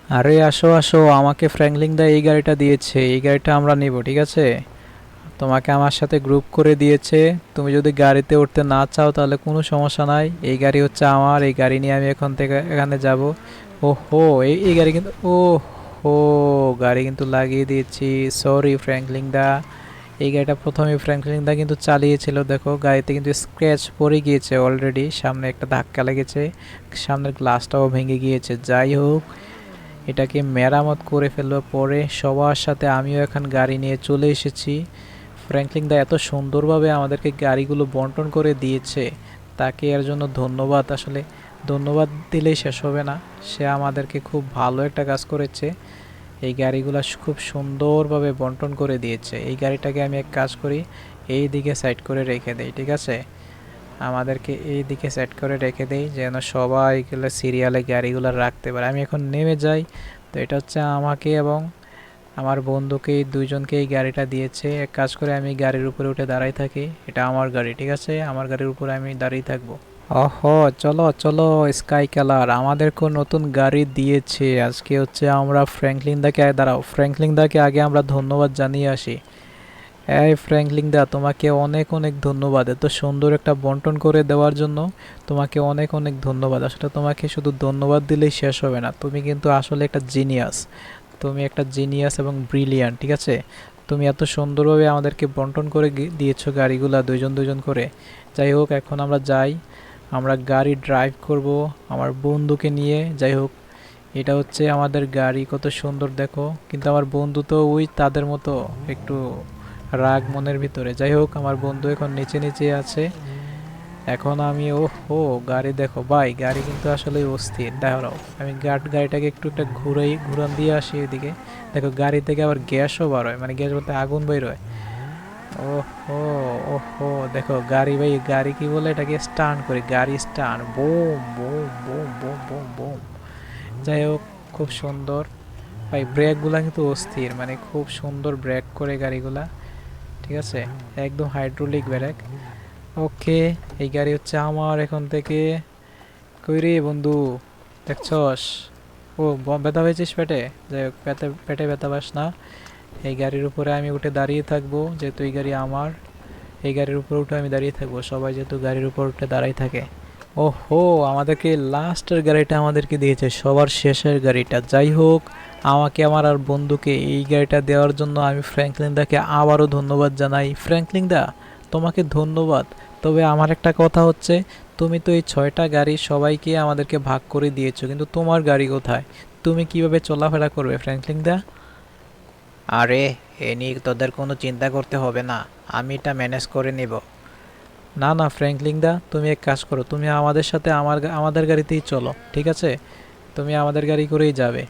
আরে আসো আসো, আমাকে ফ্র্যাঙ্কলিন দা এই গাড়িটা দিয়েছে, এই গাড়িটা আমরা নিব, ঠিক আছে? তোমাকে আমার সাথে গ্রুপ করে দিয়েছে। তুমি যদি গাড়িতে উঠতে না চাও তাহলে কোনো সমস্যা নাই, এই গাড়ি হচ্ছে আমার, এই গাড়ি নিয়ে আমি এখন থেকে এখানে যাব। ওহো, এই গাড়ি কিন্তু, ওহো, গাড়ি কিন্তু লাগিয়ে দিয়েছি। সরি ফ্র্যাঙ্কলিন দা, এই গাড়িটা প্রথমে ফ্র্যাঙ্কলিন দা কিন্তু চালিয়েছিল। দেখো গাড়িতে কিন্তু স্ক্র্যাচ পড়ে গিয়েছে অলরেডি, সামনে একটা ধাক্কা লেগেছে, সামনের গ্লাসটাও ভেঙে গিয়েছে। যাই হোক, এটাকে মেরামত করে ফেলবার পরে সবার সাথে আমিও এখন গাড়ি নিয়ে চলে এসেছি। ফ্র্যাঙ্কলিন দা এত সুন্দরভাবে আমাদেরকে গাড়িগুলো বন্টন করে দিয়েছে, তাকে এর জন্য ধন্যবাদ। আসলে ধন্যবাদ দিলেই শেষ হবে না, সে আমাদেরকে খুব ভালো একটা কাজ করেছে। এই গাড়িগুলো খুব সুন্দরভাবে বন্টন করে দিয়েছে। এই গাড়িটাকে আমি এক কাজ করি, এই দিকে সাইড করে রেখে দেই, ঠিক আছে? আমাদেরকে এই দিকে সেট করে রেখে দেই যেন সবাই এগুলো সিরিয়ালে গাড়িগুলো রাখতে পারে। আমি এখন নেমে যাই। তো এটা হচ্ছে আমাকে এবং আমার বন্ধুকে, এই দুইজনকে এই গাড়িটা দিয়েছে। এক কাজ করে আমি গাড়ির উপরে উঠে দাঁড়াই থাকি, এটা আমার গাড়ি, ঠিক আছে? আমার গাড়ির উপরে আমি দাঁড়িয়ে থাকবো। ওহো, চলো চলো, স্কাই কালার আমাদেরকেও নতুন গাড়ি দিয়েছে আজকে। হচ্ছে আমরা ফ্র্যাঙ্কলিন দাকে, দাঁড়াও, ফ্র্যাঙ্কলিন দাকে আগে আমরা ধন্যবাদ জানিয়ে আসি। এই ফ্র্যাঙ্কলিন দা, তোমাকে অনেক অনেক ধন্যবাদ এত সুন্দর একটা বন্টন করে দেওয়ার জন্য। তোমাকে অনেক অনেক ধন্যবাদ। আসলে তোমাকে শুধু ধন্যবাদ দিলেই শেষ হবে না, তুমি কিন্তু আসলে একটা জিনিয়াস। তুমি একটা জিনিয়াস এবং ব্রিলিয়ান্ট, ঠিক আছে? তুমি এত সুন্দরভাবে আমাদেরকে বন্টন করে দিয়েছো গাড়িগুলা দুইজন দুইজন করে। যাই হোক, এখন আমরা যাই, আমরা গাড়ি ড্রাইভ করব আমার বন্ধুকে নিয়ে। যাই হোক, এটা হচ্ছে আমাদের গাড়ি, কত সুন্দর দেখো। কিন্তু আমার বন্ধু তো ওই তাদের মতো একটু রাগ মনের ভিতরে। যাই হোক, আমার বন্ধু এখন নিচে নিচে আছে। এখন আমি, ও হো, গাড়ি দেখো ভাই, গাড়ি কিন্তু আসলে অস্থির। দাঁড়াও, আমি গাড়িটাকে একটু একটা ঘুরান দিয়ে আসি এদিকে। দেখো গাড়ি থেকে আবার গ্যাসও বার হয়, মানে গ্যাস বলতে আগুন বের হয়। ও হো, ও হো, দেখো গাড়ি ভাই, গাড়ি কি বলে এটাকে, স্টার্ট করি, গাড়ি start, boom boom boom boom boom boom. যাই হোক, খুব সুন্দর ভাই, ব্রেকগুলা কিন্তু অস্থির, মানে খুব সুন্দর ব্রেক করে গাড়িগুলা, ঠিক আছে? একদম হাইড্রোলিক ব্রেক। ওকে, এই গাড়ি হচ্ছে আমার এখন থেকে। কই রে বন্ধু, দেখছস? ও, ব্যথা হয়েছিস পেটে? যাই হোক, পেটে ব্যথা পাস না। এই গাড়ির উপরে আমি উঠে দাঁড়িয়ে থাকবো, যেহেতু এই গাড়ি আমার। এই গাড়ির উপরে উঠে আমি দাঁড়িয়ে থাকবো, সবাই যেহেতু গাড়ির উপর উঠে দাঁড়াই থাকে। ওহো, আমাদেরকে লাস্টের গাড়িটা আমাদেরকে দিয়েছে, সবার শেষের গাড়িটা। যাই হোক, আমাকে, আমার আর বন্ধুকে এই গাড়িটা দেওয়ার জন্য আমি ফ্র্যাঙ্কলিন দাকে আবারও ধন্যবাদ জানাই। ফ্র্যাঙ্কলিন দা, তোমাকে ধন্যবাদ। তবে আমার একটা কথা হচ্ছে, তুমি তো এই 6টা গাড়ি সবাইকে আমাদেরকে ভাগ করে দিয়েছো, কিন্তু তোমার গাড়ি কোথায়? তুমি কিভাবে চলাফেরা করবে ফ্র্যাঙ্কলিন দা? আরে, এ নিয়ে তোদের কোনো চিন্তা করতে হবে না, আমি এটা ম্যানেজ করে নেব। না না ফ্র্যাঙ্কলিন দা, তুমি এক কাজ করো, তুমি আমাদের সাথে আমাদের গাড়িতেই চলো, ঠিক আছে? তুমি আমাদের গাড়ি করেই যাবে।